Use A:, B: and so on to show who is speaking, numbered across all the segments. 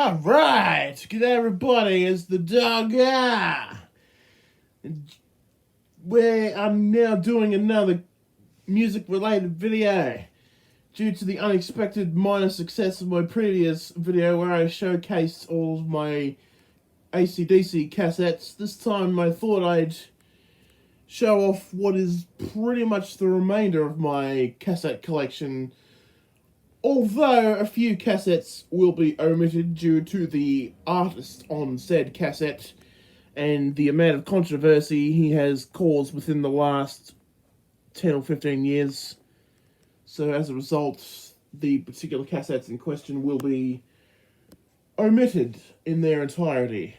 A: Alright, good everybody, it's the dog where I'm now doing another music related video due to the unexpected minor success of my previous video where I showcased all of my AC/DC cassettes. This time I thought I'd show off what is pretty much the remainder of my cassette collection, although a few cassettes will be omitted due to the artist on said cassette and the amount of controversy he has caused within the last 10 or 15 years. So as a result, the particular cassettes in question will be omitted in their entirety.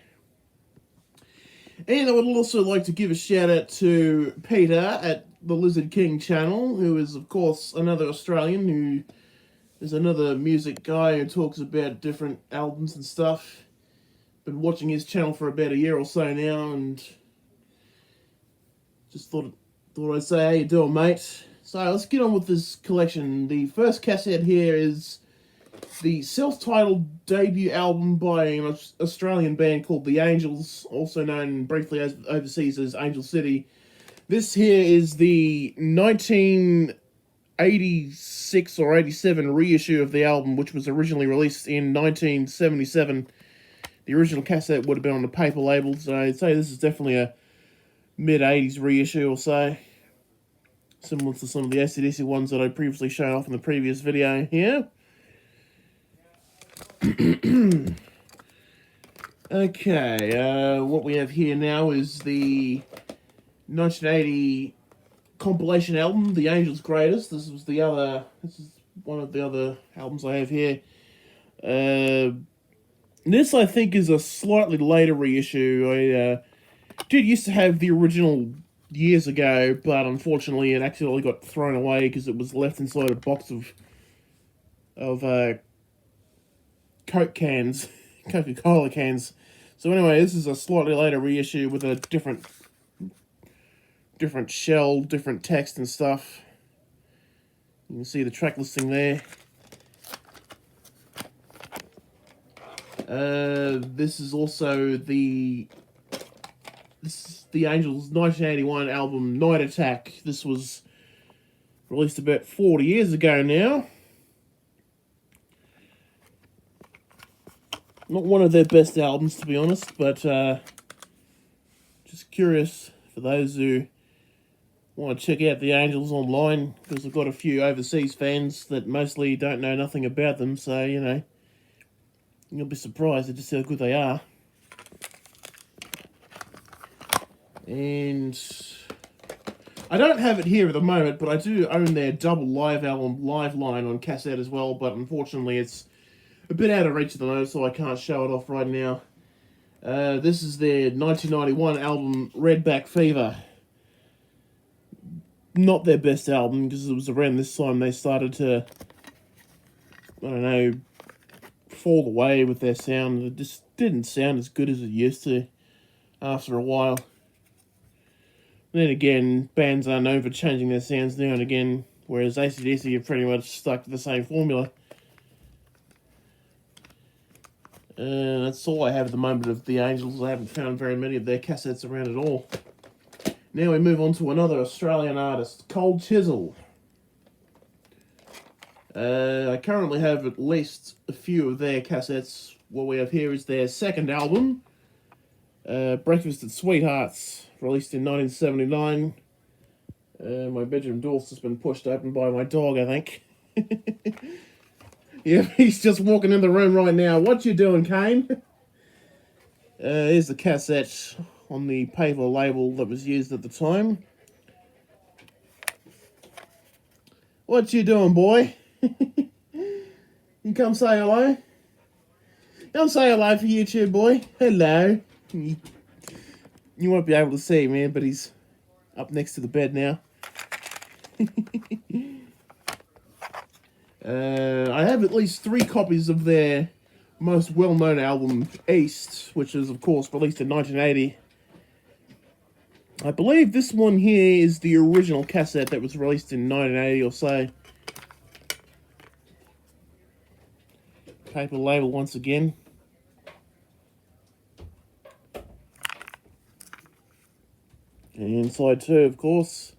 A: And I would also like to give a shout out to Peter at the Lizard King channel, who is of course another Australian who is another music guy who talks about different albums and stuff. Been watching his channel for about a year or so now, and just thought I'd say, how you doing, mate? So let's get on with this collection. The first cassette here is the self-titled debut album by an Australian band called The Angels, also known briefly as overseas as Angel City. This here is the 1986 or 87 reissue of the album, which was originally released in 1977. The original cassette would have been on a paper label, so I'd say this is definitely a mid-80s reissue or so. Similar to some of the AC/DC ones that I previously shown off in the previous video here. Okay, what we have here now is the 1980 compilation album, The Angels' Greatest. This is one of the other albums I have here. This, I think, is a slightly later reissue. I did used to have the original years ago, but unfortunately it accidentally got thrown away because it was left inside a box of Coke cans, Coca-Cola cans. So anyway, this is a slightly later reissue with a different shell, different text and stuff. You can see the track listing there. This is also the Angels' 1981 album, Night Attack. This was released about 40 years ago now. Not one of their best albums, to be honest, but just curious for those who want to check out the Angels online, because I've got a few overseas fans that mostly don't know nothing about them, so, you know, you'll be surprised at just how good they are. And I don't have it here at the moment, but I do own their double live album, Live Line, on cassette as well, but unfortunately it's a bit out of reach at the moment, so I can't show it off right now. This is their 1991 album, Redback Fever. Not their best album, because it was around this time they started to, I don't know, fall away with their sound. It just didn't sound as good as it used to after a while. Then again, bands are known for changing their sounds now and again, whereas AC/DC have pretty much stuck to the same formula. That's all I have at the moment of the Angels. I haven't found very many of their cassettes around at all. Now we move on to another Australian artist, Cold Chisel. I currently have at least a few of their cassettes. What we have here is their second album, Breakfast at Sweethearts, released in 1979. My bedroom door's just been pushed open by my dog, I think. Yeah, he's just walking in the room right now. What you doing, Kane? Here's the cassette on the paper label that was used at the time. What you doing, boy? You come say hello? Come say hello for YouTube, boy. Hello. You won't be able to see, man, but he's up next to the bed now. I have at least 3 copies of their most well-known album, East, which is, of course, released in 1980. I believe this one here is the original cassette that was released in 1980 or so. Paper label once again. And side 2, of course.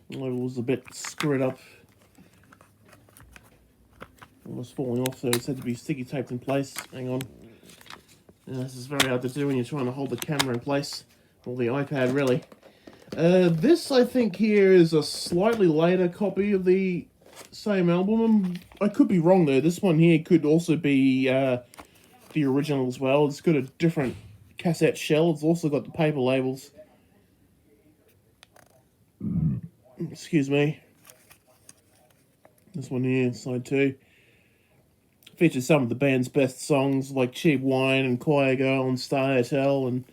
A: The label was a bit screwed up. It was falling off, so it's had to be sticky taped in place. Hang on. And this is very hard to do when you're trying to hold the camera in place. Or the iPad, really. This, I think, here is a slightly later copy of the same album. I could be wrong, though. This one here could also be the original as well. It's got a different cassette shell. It's also got the paper labels. Excuse me. This one here, side 2. Features some of the band's best songs, like Cheap Wine and Choir Girl and Star Hotel. And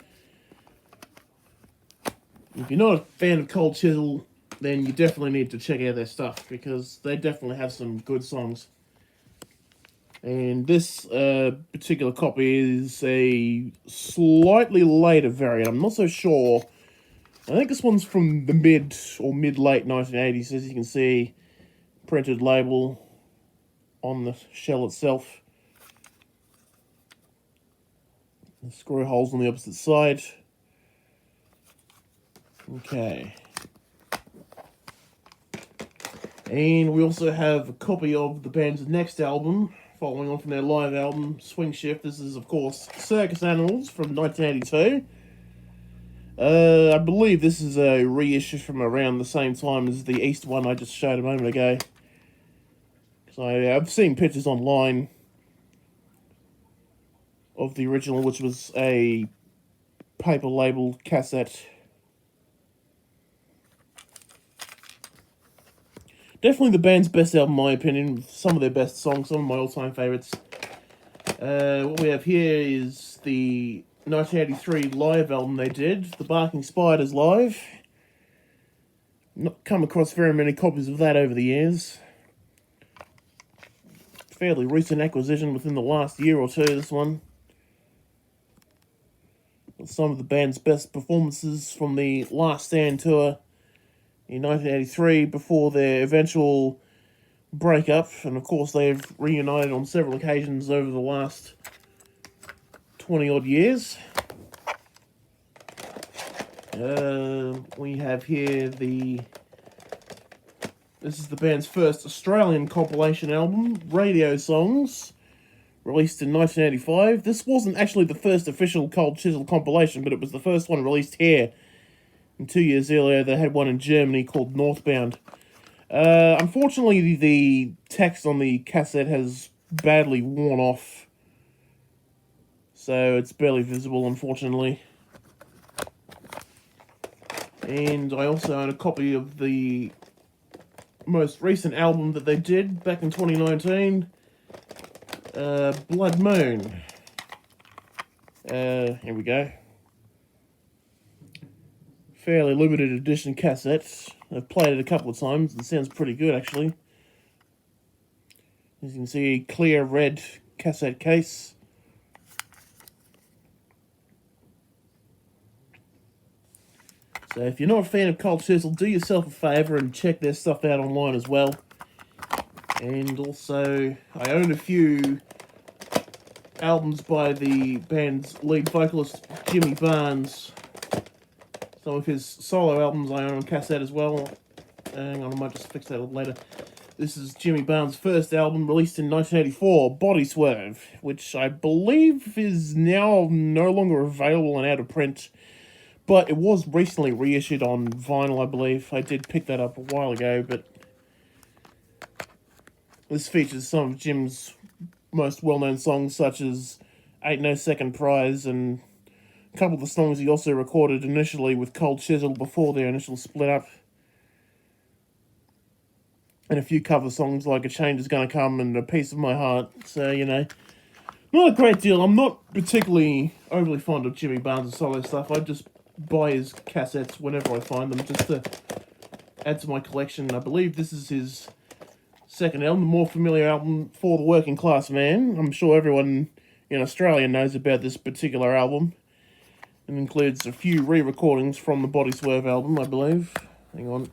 A: if you're not a fan of Cold Chisel, then you definitely need to check out their stuff, because they definitely have some good songs. And this particular copy is a slightly later variant. I'm not so sure. I think this one's from the mid-late 1980s, as you can see. Printed label on the shell itself. The screw holes on the opposite side. Okay. And we also have a copy of the band's next album, following on from their live album, Swing Shift. This is, of course, Circus Animals from 1982. I believe this is a reissue from around the same time as the East one I just showed a moment ago. So I've seen pictures online of the original, which was a paper labeled cassette. Definitely the band's best album, in my opinion. Some of their best songs, some of my all-time favourites. What we have here is the 1983 live album they did, The Barking Spiders Live. Not come across very many copies of that over the years. Fairly recent acquisition within the last year or two, this one. Some of the band's best performances from the Last Stand tour in 1983 before their eventual breakup, and of course they've reunited on several occasions over the last 20 odd years. We have here this is the band's first Australian compilation album, Radio Songs, released in 1985. This wasn't actually the first official Cold Chisel compilation, but it was the first one released here. And 2 years earlier, they had one in Germany called Northbound. Unfortunately, the text on the cassette has badly worn off, so it's barely visible, unfortunately. And I also own a copy of the most recent album that they did back in 2019, Blood Moon. Here we go. Fairly limited edition cassette. I've played it a couple of times. It sounds pretty good, actually. As you can see, clear red cassette case. So if you're not a fan of Cold Chisel, do yourself a favour and check their stuff out online as well. And also, I own a few albums by the band's lead vocalist, Jimmy Barnes. Some of his solo albums I own on cassette as well. Hang on, I might just fix that a little later. This is Jimmy Barnes' first album, released in 1984, Body Swerve, which I believe is now no longer available and out of print. But it was recently reissued on vinyl, I believe. I did pick that up a while ago, but this features some of Jim's most well-known songs, such as Ain't No Second Prize, and a couple of the songs he also recorded initially with Cold Chisel before their initial split up. And a few cover songs like A Change Is Gonna Come and A Piece of My Heart. So, you know, not a great deal. I'm not particularly overly fond of Jimmy Barnes' solo stuff. I just buy his cassettes whenever I find them, just to add to my collection. I believe this is his second album, the more familiar album, For the Working Class Man. I'm sure everyone in Australia knows about this particular album. It includes a few re-recordings from the Body Swerve album, I believe. Hang on.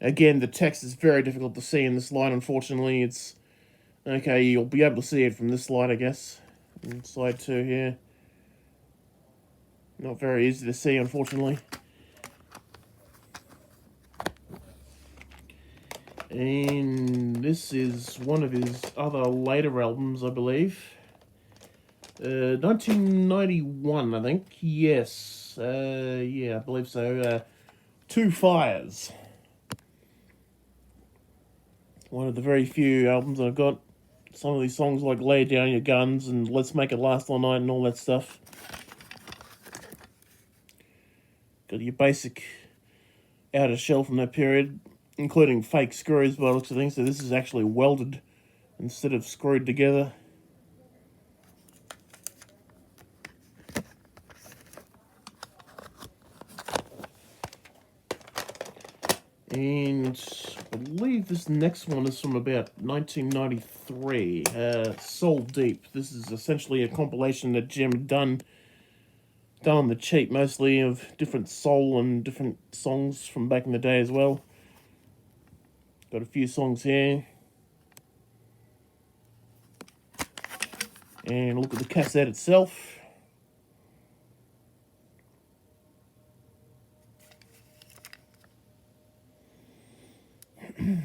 A: Again, the text is very difficult to see in this light, unfortunately. It's... okay, you'll be able to see it from this light, I guess. And slide 2 here. Not very easy to see, unfortunately. And this is one of his other later albums, I believe. 1991, I think. Yes. Yeah, I believe so. Two Fires. One of the very few albums I've got. Some of these songs like Lay Down Your Guns and Let's Make It Last All Night and all that stuff. Got your basic outer shell from that period, including fake screws by the looks of things. So this is actually welded instead of screwed together. And I believe this next one is from about 1993, Soul Deep. This is essentially a compilation that Jim had done on the cheap, mostly, of different soul and different songs from back in the day as well. Got a few songs here. And look at the cassette itself. Hang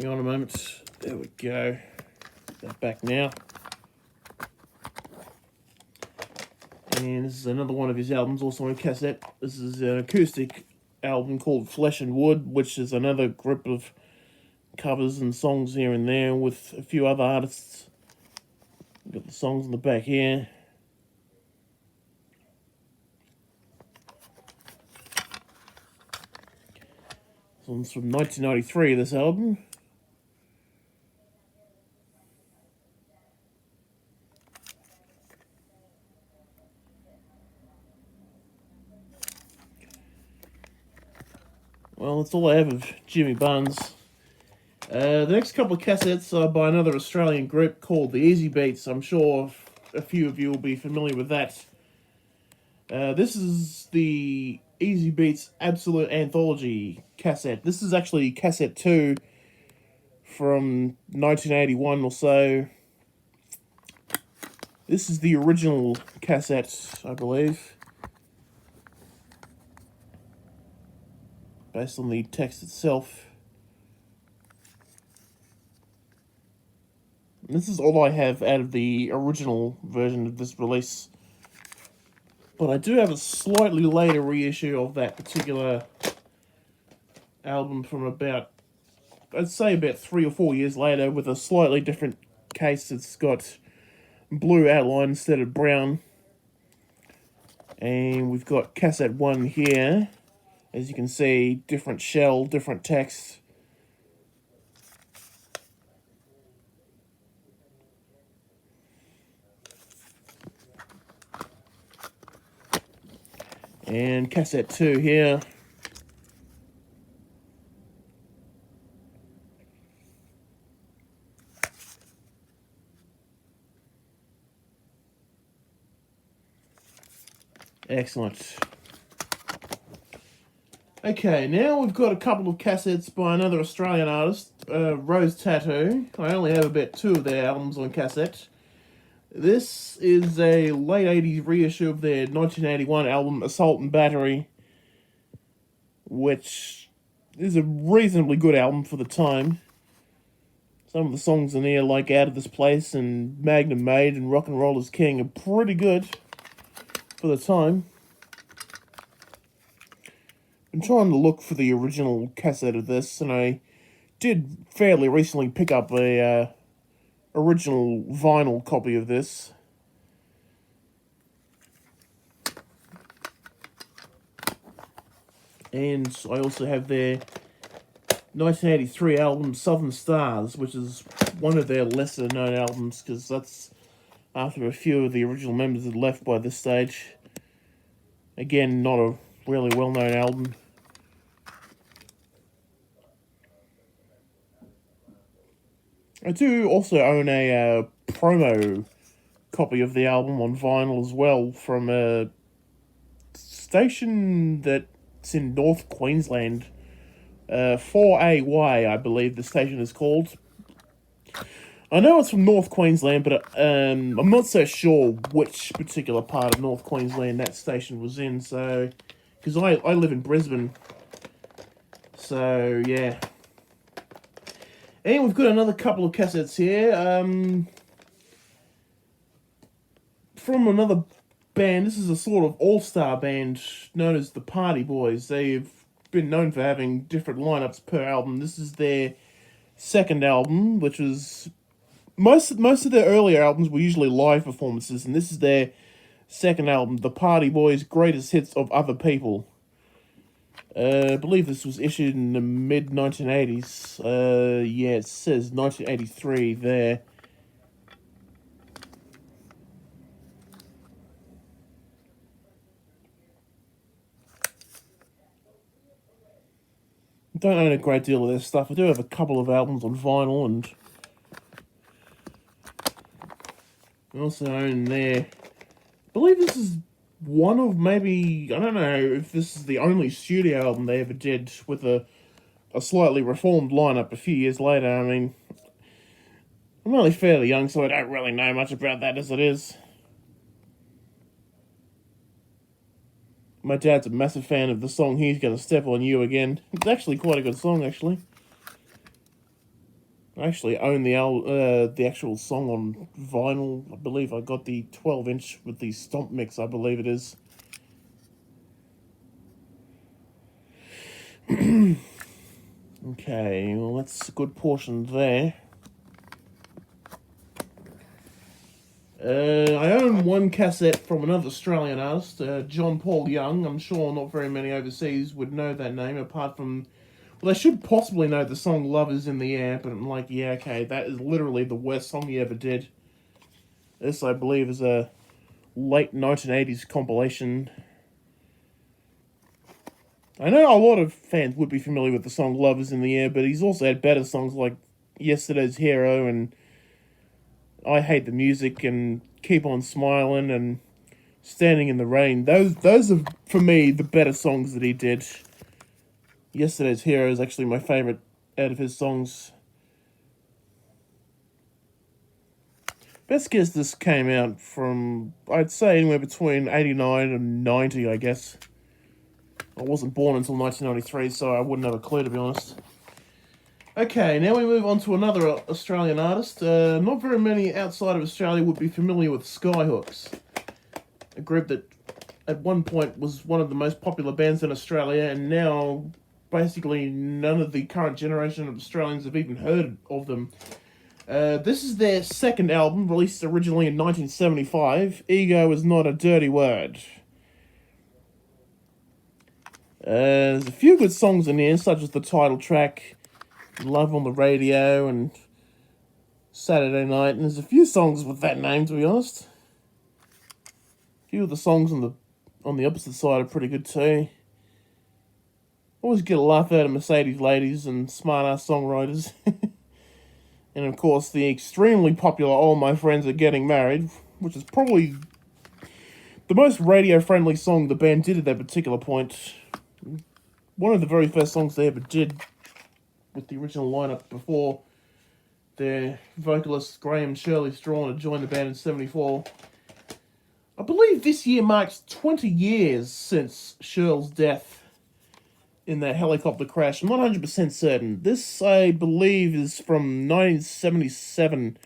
A: on a moment. There we go. Put that back now. And this is another one of his albums, also on cassette. This is an acoustic album called Flesh and Wood, which is another group of covers and songs here and there with a few other artists. Got the songs in the back here. This one's from 1993, this album. Well, that's all I have of Jimmy Buns. The next couple of cassettes are by another Australian group called the Easy Beats. I'm sure a few of you will be familiar with that. This is the Easy Beats Absolute Anthology cassette. This is actually cassette 2 from 1981 or so. This is the original cassette, I believe, based on the text itself. And this is all I have out of the original version of this release. But I do have a slightly later reissue of that particular album from about, I'd say about 3 or 4 years later, with a slightly different case. It's got blue outline instead of brown. And we've got cassette 1 here. As you can see, different shell, different text. And cassette 2 here. Excellent. Okay, now we've got a couple of cassettes by another Australian artist, Rose Tattoo. I only have about 2 of their albums on cassette. This is a late 80s reissue of their 1981 album, Assault and Battery, which is a reasonably good album for the time. Some of the songs in there, like Out of This Place and Magnum Maid and Rock and Roll is King, are pretty good for the time. I'm trying to look for the original cassette of this, and I did fairly recently pick up a original vinyl copy of this. And I also have their 1983 album Southern Stars, which is one of their lesser known albums, because that's after a few of the original members had left by this stage. Again, not a really well known album. I do also own a promo copy of the album on vinyl as well, from a station that's in North Queensland. 4AY, I believe the station is called. I know it's from North Queensland, but I'm not so sure which particular part of North Queensland that station was in, so... Because I live in Brisbane. So, yeah. And we've got another couple of cassettes here. From another band. This is a sort of all-star band known as the Party Boys. They've been known for having different lineups per album. This is their second album, which was... Most of their earlier albums were usually live performances, and this is their second album, The Party Boys' Greatest Hits of Other People. I believe this was issued in the mid-1980s. Yeah, it says 1983 there. I don't own a great deal of their stuff. I do have a couple of albums on vinyl, and I also own their... I believe this is one of maybe... I don't know if this is the only studio album they ever did with a slightly reformed lineup a few years later. I mean, I'm only fairly young, so I don't really know much about that as it is. My dad's a massive fan of the song He's Gonna Step On You Again. It's actually quite a good song, actually. I actually own the actual song on vinyl. I believe I got the 12-inch with the stomp mix, I believe it is. Okay, well that's a good portion there. I own one cassette from another Australian artist, John Paul Young. I'm sure not very many overseas would know that name, apart from... Well, they should possibly know the song Love Is In The Air, but I'm like, yeah, okay, that is literally the worst song he ever did. This, I believe, is a late 1980s compilation. I know a lot of fans would be familiar with the song Love Is In The Air, but he's also had better songs like Yesterday's Hero and I Hate The Music and Keep On Smiling and Standing in the Rain. Those are, for me, the better songs that he did. Yesterday's Hero is actually my favourite out of his songs. Best guess this came out from, I'd say, anywhere between 89 and 90, I guess. I wasn't born until 1993, so I wouldn't have a clue, to be honest. Okay, now we move on to another Australian artist. Not very many outside of Australia would be familiar with Skyhooks, a group that at one point was one of the most popular bands in Australia, and now basically none of the current generation of Australians have even heard of them. This is their second album, released originally in 1975. Ego Is Not a Dirty Word. There's a few good songs in here, such as the title track, Love on the Radio, and Saturday Night, and there's a few songs with that name, to be honest. A few of the songs on the opposite side are pretty good too. Always get a laugh out of Mercedes ladies and smart-ass songwriters. And of course, the extremely popular All My Friends Are Getting Married, which is probably the most radio-friendly song the band did at that particular point. One of the very first songs they ever did with the original lineup before their vocalist Graham Shirley Strawn had joined the band in 1974. I believe this year marks 20 years since Shirl's death in that helicopter crash. I'm not 100% certain. This, I believe, is from 1977,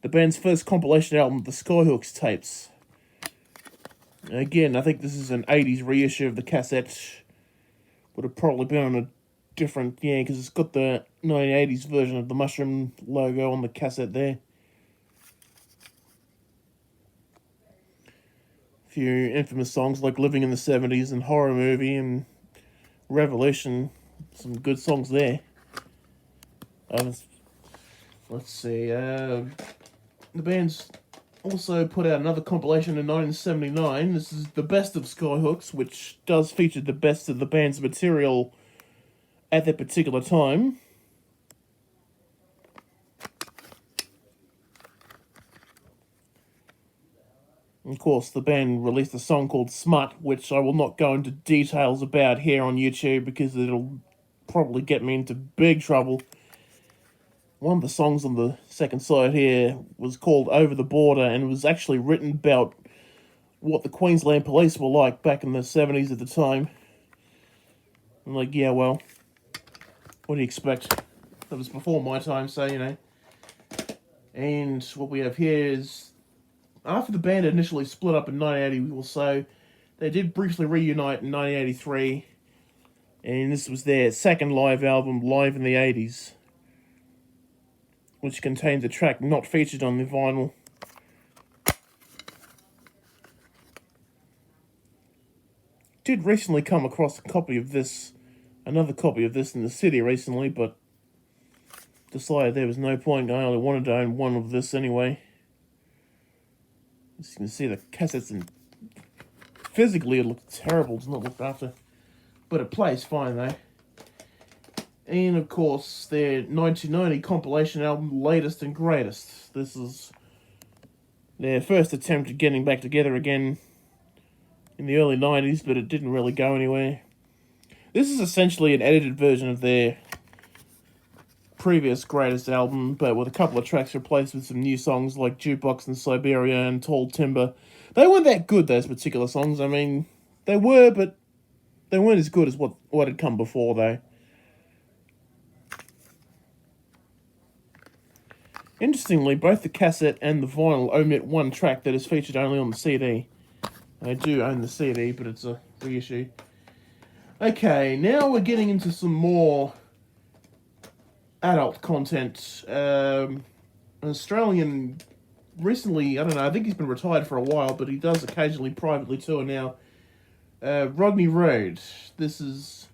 A: the band's first compilation album, the Skyhooks tapes. Again, I think this is an 80s reissue of the cassette. Would have probably been on a different, yeah, because it's got the 1980s version of the mushroom logo on the cassette there. A few infamous songs like Living in the 70s and Horror Movie and Revolution. Some good songs there. Let's see. The band's also put out another compilation in 1979. This is the best of Skyhooks, which does feature the best of the band's material at that particular time. Of course, the band released a song called Smut, which I will not go into details about here on YouTube because it'll probably get me into big trouble. one of the songs on the second side here was called Over the Border, and it was actually written about what the Queensland police were like back in the 70s at the time. I'm like, yeah, well, what do you expect? That was before my time, so, you know. And what we have here is, after the band initially split up in 1980 or so, they did briefly reunite in 1983, and this was their second live album, Live in the 80s, which contains a track not featured on the vinyl. Did recently come across another copy of this in the city recently, but decided there was no point. I only wanted to own one of this anyway. As you can see, the cassettes, and physically it looks terrible, it's not looked after, but it plays fine though. And of course, their 1990 compilation album, Latest and Greatest. This is their first attempt at getting back together again in the early 90s, but it didn't really go anywhere. This is essentially an edited version of their previous greatest album, but with a couple of tracks replaced with some new songs like Jukebox in Siberia and Tall Timber. They weren't that good, those particular songs. I mean, they were, but they weren't as good as what had come before, though. Interestingly, both the cassette and the vinyl omit one track that is featured only on the CD. I do own the CD, but it's a reissue. Okay, now we're getting into some more adult content. An Australian recently, I don't know, I think he's been retired for a while, but he does occasionally privately tour now. Rodney Road. This is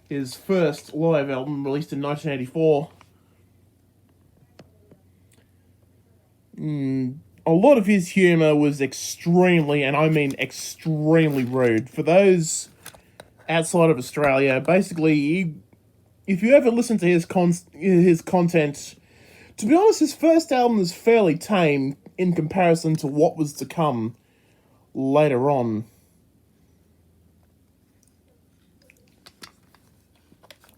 A: his first live album, released in 1984. A lot of his humour was extremely, and I mean extremely, rude. For those outside of Australia, basically, if you ever listen to his content, to be honest, his first album is fairly tame in comparison to what was to come later on.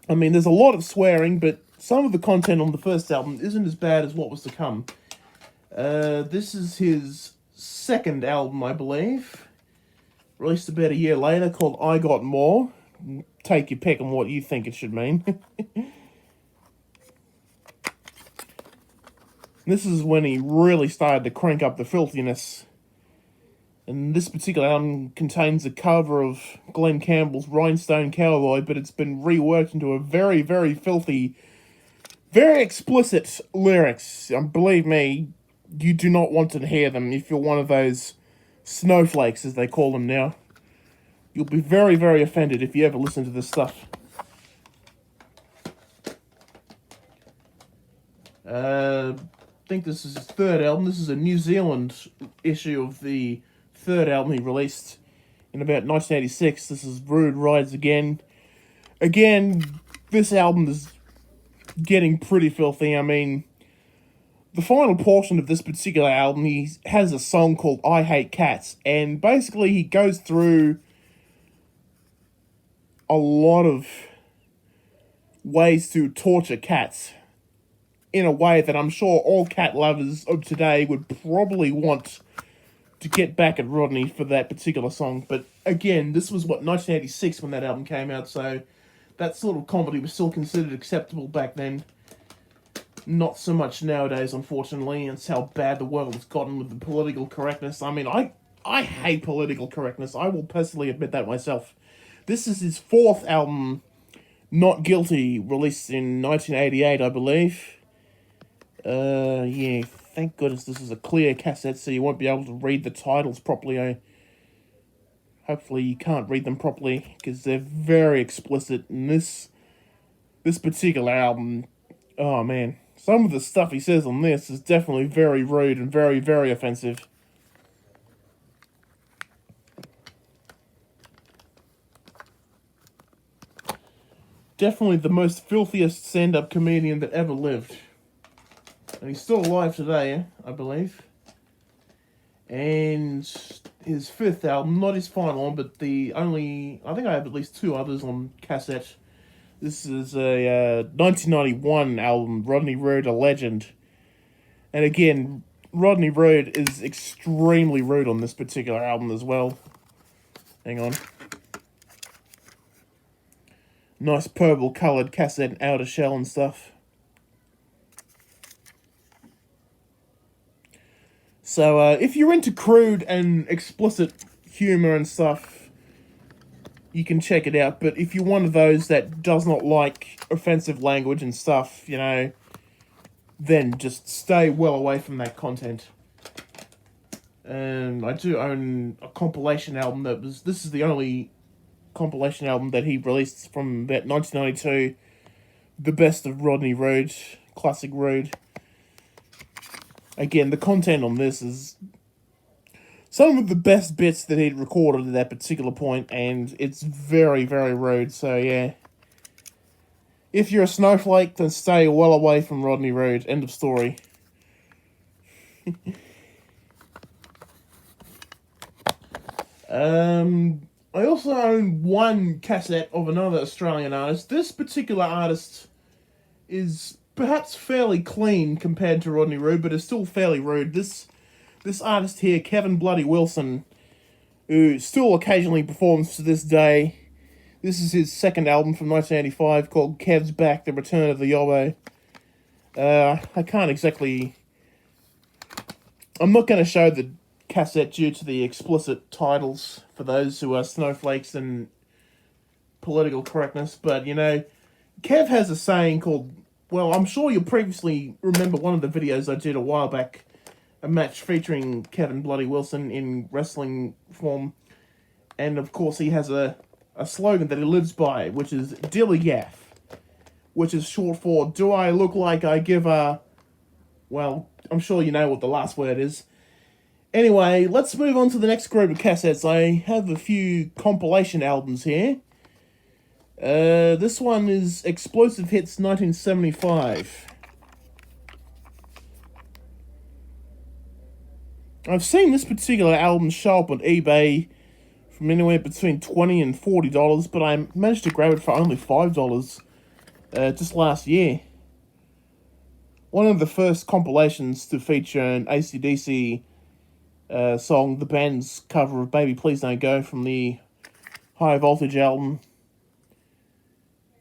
A: I mean, there's a lot of swearing, but some of the content on the first album isn't as bad as what was to come. This is his second album, I believe. Released about a year later, called I Got More. Take your pick on what you think it should mean. This is when he really started to crank up the filthiness. And this particular album contains a cover of Glenn Campbell's Rhinestone Cowboy, but it's been reworked into a very, very filthy, very explicit lyrics. Believe me, you do not want to hear them if you're one of those snowflakes, as they call them now. You'll be very, very offended if you ever listen to this stuff. I think this is his third album. This is a New Zealand issue of the third album he released in about 1986. This is Rude Rides Again. Again, this album is getting pretty filthy. I mean, the final portion of this particular album, he has a song called I Hate Cats, and basically he goes through a lot of ways to torture cats in a way that I'm sure all cat lovers of today would probably want to get back at Rodney for that particular song. But again, this was, 1986 when that album came out, so that sort of comedy was still considered acceptable back then. Not so much nowadays, unfortunately. It's how bad the world has gotten with the political correctness. I mean, I hate political correctness. I will personally admit that myself. This is his fourth album, Not Guilty, released in 1988, I believe. Yeah, thank goodness this is a clear cassette, so you won't be able to read the titles properly. Hopefully you can't read them properly, because they're very explicit. And this particular album, oh man, some of the stuff he says on this is definitely very rude and very, very offensive. Definitely the most filthiest stand-up comedian that ever lived. And he's still alive today, I believe. And his fifth album, not his final one, but I think I have at least two others on cassette. This is a 1991 album, Rodney Road, A Legend. And again, Rodney Road is extremely rude on this particular album as well. Hang on. Nice purple coloured cassette outer shell and stuff. So if you're into crude and explicit humour and stuff, you can check it out. But if you're one of those that does not like offensive language and stuff, you know, then just stay well away from that content. And I do own a compilation album this is the only compilation album that he released from about 1992. The Best of Rodney Road, Classic Road. Again, the content on this is some of the best bits that he'd recorded at that particular point, and it's very, very rude, so yeah. If you're a snowflake, then stay well away from Rodney Road. End of story. I also own one cassette of another Australian artist. This particular artist is perhaps fairly clean compared to Rodney Road, but is still fairly rude. This artist here, Kevin Bloody Wilson, who still occasionally performs to this day. This is his second album from 1985 called Kev's Back, The Return of the Yobbo. I can't exactly... I'm not going to show the cassette due to the explicit titles for those who are snowflakes and political correctness, but, you know, Kev has a saying called... Well, I'm sure you'll previously remember one of the videos I did a while back, a match featuring Kevin Bloody Wilson in wrestling form, and of course he has a slogan that he lives by, which is Dilly Gaff, which is short for, do I look like I give a... Well, I'm sure you know what the last word is. Anyway, let's move on to the next group of cassettes. I have a few compilation albums here. This one is Explosive Hits 1975. I've seen this particular album show up on eBay from anywhere between $20 and $40, but I managed to grab it for only $5 just last year. One of the first compilations to feature an AC/DC song, the band's cover of Baby Please Don't Go from the High Voltage album.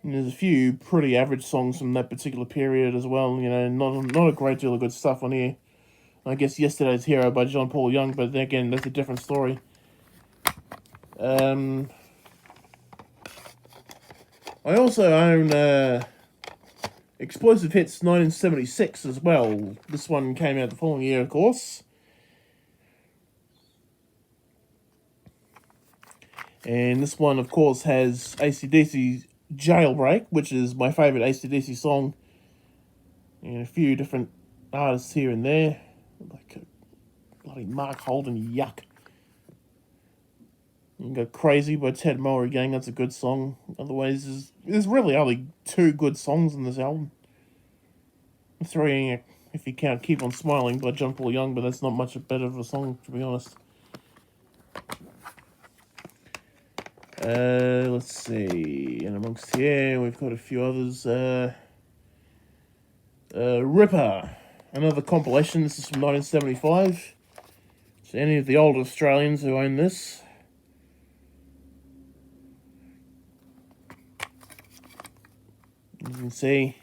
A: And there's a few pretty average songs from that particular period as well, you know, not a great deal of good stuff on here. I guess Yesterday's Hero by John Paul Young, but then again, that's a different story. I also own Explosive Hits 1976 as well. This one came out the following year, of course. And this one, of course, has AC/DC's Jailbreak, which is my favourite AC/DC song. And a few different artists here and there. Like bloody Mark Holden, yuck. You can go Crazy by Ted Moore Gang, that's a good song. Otherwise, there's really only 2 good songs in this album. 3, if you count Keep On Smiling by John Paul Young, but that's not much better of a song, to be honest. Let's see, and amongst here, we've got a few others. Ripper, another compilation. This is from 1975. So any of the older Australians who own this. You can see,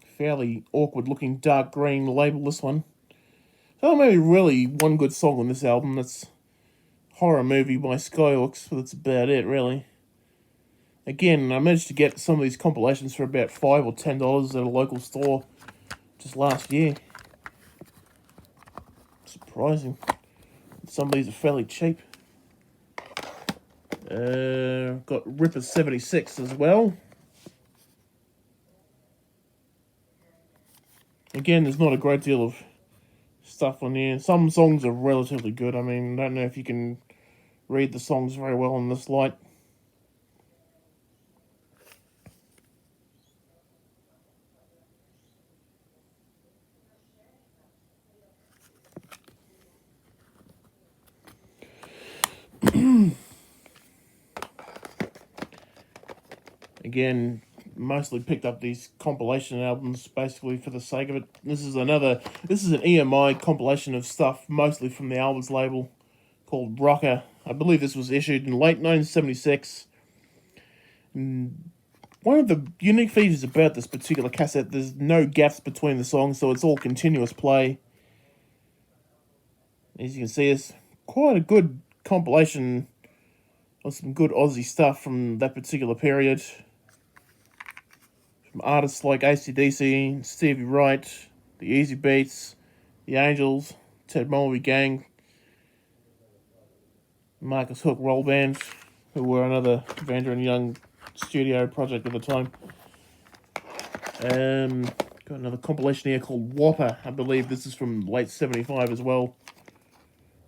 A: fairly awkward looking dark green label, this one. Oh, maybe really one good song on this album. That's Horror Movie by Skyhawks, but that's about it, really. Again, I managed to get some of these compilations for about $5 or $10 at a local store just last year. Surprising. Some of these are fairly cheap. Got Ripper 76 as well. Again, there's not a great deal of stuff on here. Some songs are relatively good. I mean, I don't know if you can read the songs very well in this light. Again, mostly picked up these compilation albums basically for the sake of it. This is an EMI compilation of stuff, mostly from the Elvis label, called Rocker. I believe this was issued in late 1976. And one of the unique features about this particular cassette, there's no gaps between the songs, so it's all continuous play. As you can see, it's quite a good compilation of some good Aussie stuff from that particular period. From artists like AC/DC, Stevie Wright, the Easy Beats, the Angels, Ted Mulvey Gang, Marcus Hook Roll Band, who were another Vander and Young studio project at the time. Got another compilation here called Whopper. I believe this is from late 75 as well.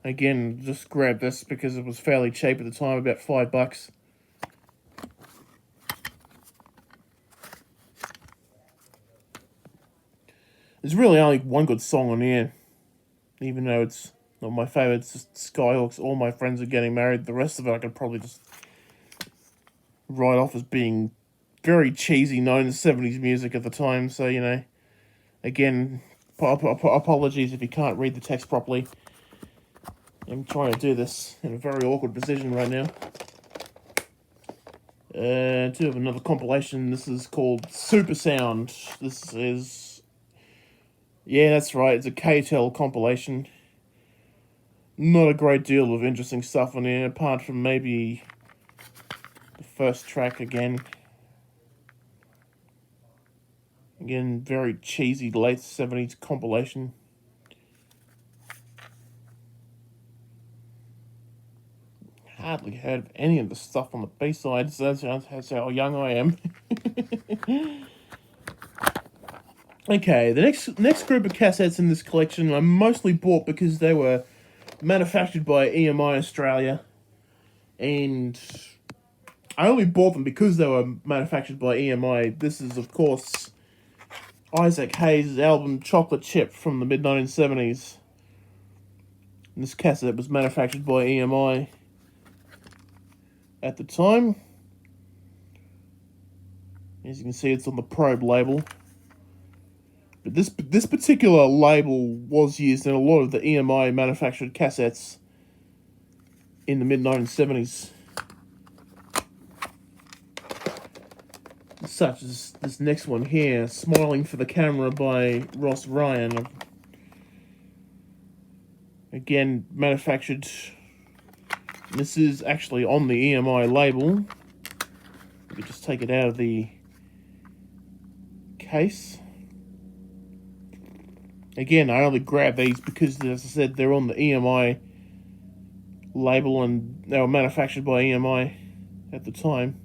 A: Again, just grabbed this because it was fairly cheap at the time, about $5. There's really only one good song on here, even though it's not my favourite. It's just Skyhawks, All My Friends Are Getting Married. The rest of it I could probably just write off as being very cheesy 1970s music at the time. So, you know, again, apologies if you can't read the text properly. I'm trying to do this in a very awkward position right now. To have another compilation. This is called Super Sound. This is... yeah, that's right. It's a K-Tel compilation. Not a great deal of interesting stuff on here, apart from maybe the first track again. Again, very cheesy late 70s compilation. Hardly heard of any of the stuff on the B-side, so that's how young I am. Okay, the next group of cassettes in this collection I mostly bought because they were manufactured by EMI Australia, and I only bought them because they were manufactured by EMI. This is, of course, Isaac Hayes' album Chocolate Chip from the mid-1970s. And this cassette was manufactured by EMI at the time. As you can see, it's on the Probe label. But this particular label was used in a lot of the EMI manufactured cassettes in the mid-1970s. Such as this next one here, Smiling for the Camera by Ross Ryan. Again, manufactured... this is actually on the EMI label. We could just take it out of the case. Again, I only grabbed these because, as I said, they're on the EMI label and they were manufactured by EMI at the time.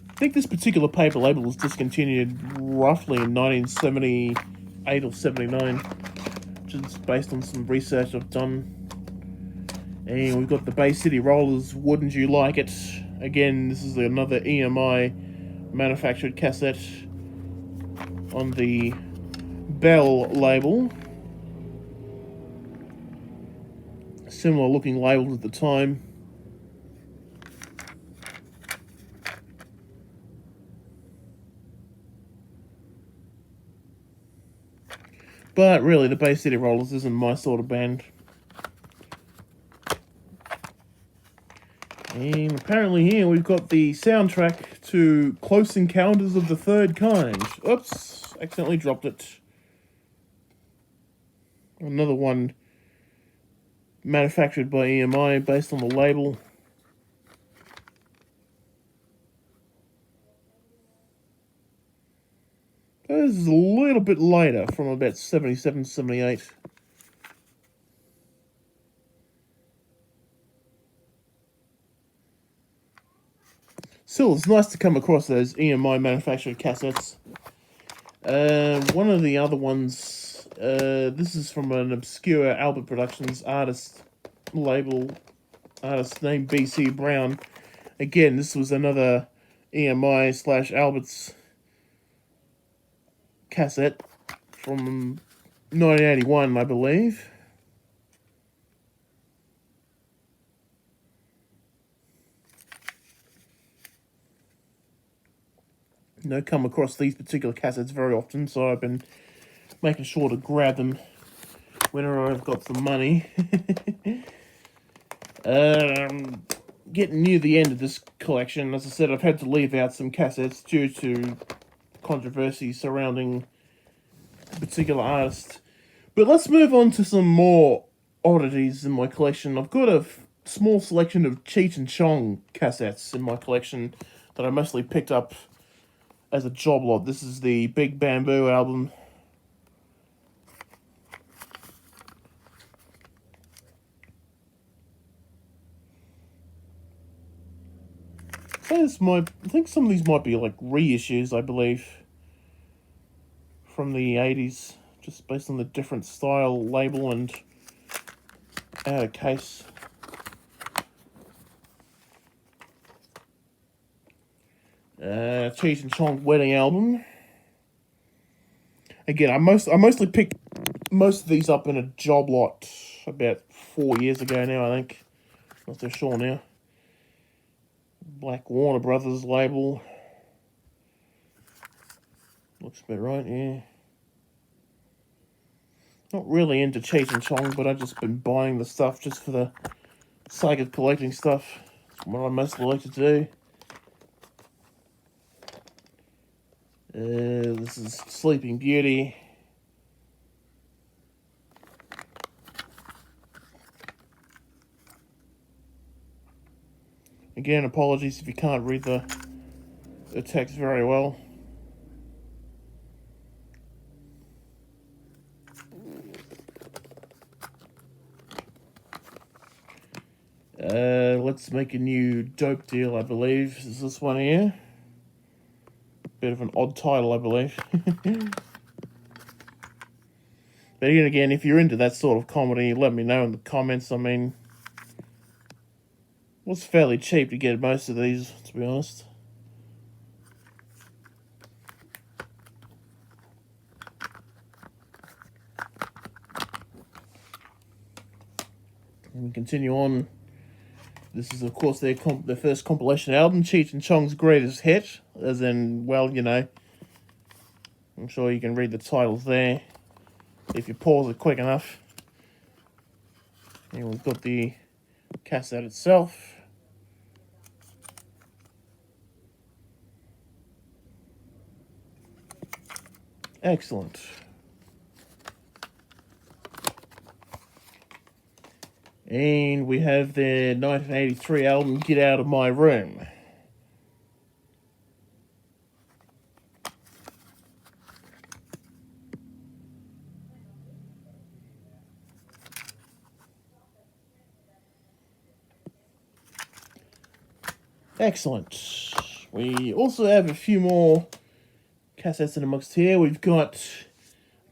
A: I think this particular paper label was discontinued roughly in 1978 or 79, which is based on some research I've done. And we've got the Bay City Rollers, Wouldn't You Like It? Again, this is another EMI manufactured cassette on the Bell label. Similar looking labels at the time. But really, the Bay City Rollers isn't my sort of band. And apparently here we've got the soundtrack to Close Encounters of the Third Kind. Oops, accidentally dropped it. Another one manufactured by EMI based on the label. This is a little bit later, from about 77, 78. Still, it's nice to come across those EMI manufactured cassettes. One of the other ones, this is from an obscure Albert Productions artist named BC Brown. Again, this was another EMI / Albert's cassette from 1981, I believe. come across these particular cassettes very often, so I've been making sure to grab them whenever I've got some money. Getting near the end of this collection. As I said, I've had to leave out some cassettes due to controversy surrounding a particular artist. But let's move on to some more oddities in my collection. I've got a small selection of Cheech and Chong cassettes in my collection that I mostly picked up as a job lot. This is the Big Bamboo album. I think some of these might be like reissues, I believe, from the 80s, just based on the different style, label, and out of case. Cheech and Chong wedding album. Again, I mostly picked most of these up in a job lot about 4 years ago now, I think. Not so sure now. Black Warner Brothers label. Looks about right, yeah. Not really into Cheech and Chong, but I've just been buying the stuff just for the sake of collecting stuff. It's what I mostly like to do. This is Sleeping Beauty. Again, apologies if you can't read the text very well. Let's Make a New Dope Deal, I believe. Is this one here? Bit of an odd title, I believe. But again, if you're into that sort of comedy, let me know in the comments. I mean, it was fairly cheap to get most of these, to be honest. And we continue on. This is, of course, their first compilation album, Cheech and Chong's Greatest Hit. As in, well, you know, I'm sure you can read the titles there if you pause it quick enough. And we've got the cassette itself. Excellent. And we have their 1983 album, Get Out of My Room. Excellent. We also have a few more cassettes in amongst here. We've got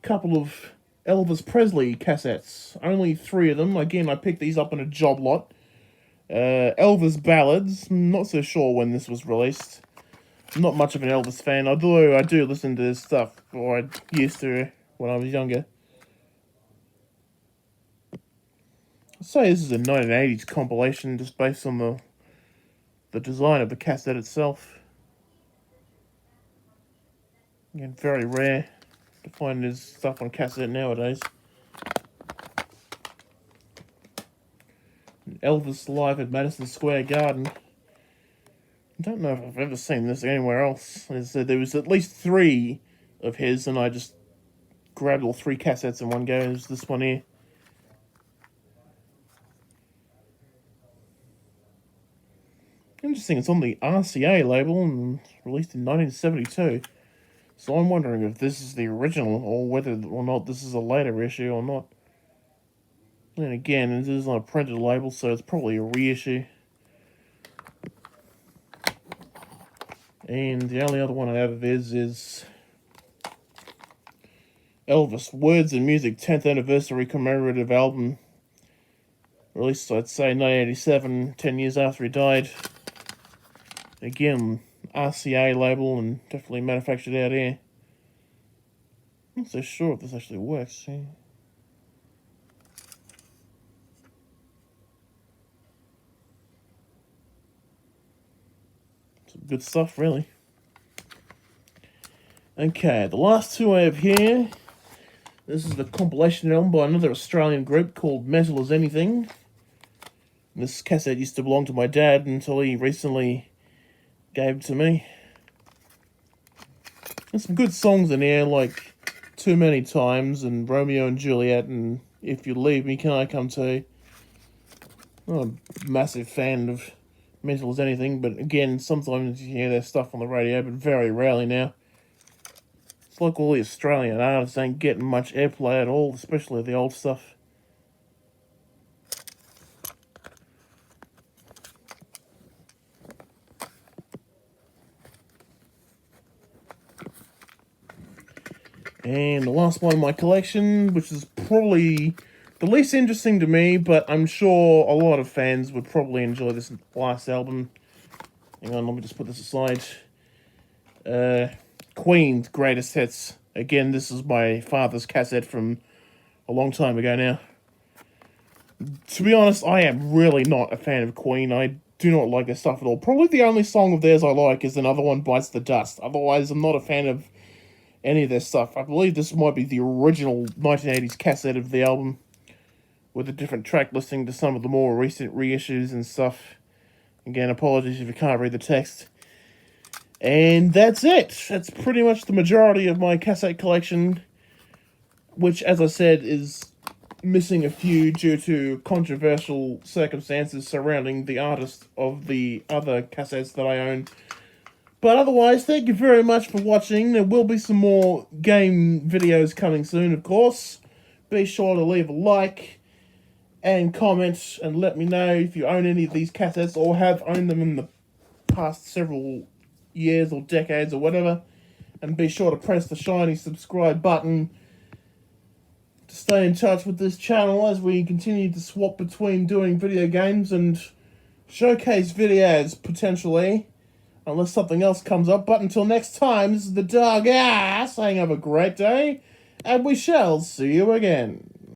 A: a couple of Elvis Presley cassettes. Only 3 of them. Again, I picked these up in a job lot. Elvis Ballads. Not so sure when this was released. I'm not much of an Elvis fan, although I do listen to this stuff, or I used to when I was younger. I'd say this is a 1980s compilation, just based on the design of the cassette itself. Again, very rare to find this stuff on cassette nowadays. Elvis live at Madison Square Garden. I don't know if I've ever seen this anywhere else. There was at least 3 of his, and I just grabbed all 3 cassettes in one go. There's this one here. Interesting, it's on the RCA label and released in 1972. So I'm wondering if this is the original, or whether or not this is a later issue or not. And again, it is on a printed label, so it's probably a reissue. And the only other one I have of his is Elvis Words and Music 10th Anniversary Commemorative Album. Released, I'd say, 1987, 10 years after he died. Again, RCA label and definitely manufactured out here. I'm not so sure if this actually works. Yeah. Some good stuff, really. Okay, the last two I have here. This is the compilation album by another Australian group called Metal as Anything. This cassette used to belong to my dad until he recently gave it to me. There's some good songs in here, like Too Many Times and Romeo and Juliet and If You Leave Me, Can I Come Too? I'm a massive fan of Metal as Anything, but again, sometimes you hear their stuff on the radio, but very rarely now. It's like all the Australian artists ain't getting much airplay at all, especially the old stuff. And the last one in my collection, which is probably the least interesting to me, but I'm sure a lot of fans would probably enjoy this last album. Hang on, let me just put this aside. Queen's Greatest Hits. Again, this is my father's cassette from a long time ago now. To be honest, I am really not a fan of Queen. I do not like their stuff at all. Probably the only song of theirs I like is Another One Bites the Dust. Otherwise, I'm not a fan of any of their stuff. I believe this might be the original 1980s cassette of the album, with a different track listing to some of the more recent reissues and stuff. Again, apologies if you can't read the text. And that's it. That's pretty much the majority of my cassette collection, which, as I said, is missing a few due to controversial circumstances surrounding the artist of the other cassettes that I own. But otherwise, thank you very much for watching. There will be some more game videos coming soon, of course. Be sure to leave a like and comment and let me know if you own any of these cassettes or have owned them in the past several years or decades or whatever. And be sure to press the shiny subscribe button to stay in touch with this channel as we continue to swap between doing video games and showcase videos, potentially. Unless something else comes up. But until next time, this is the Dog saying have a great day, and we shall see you again.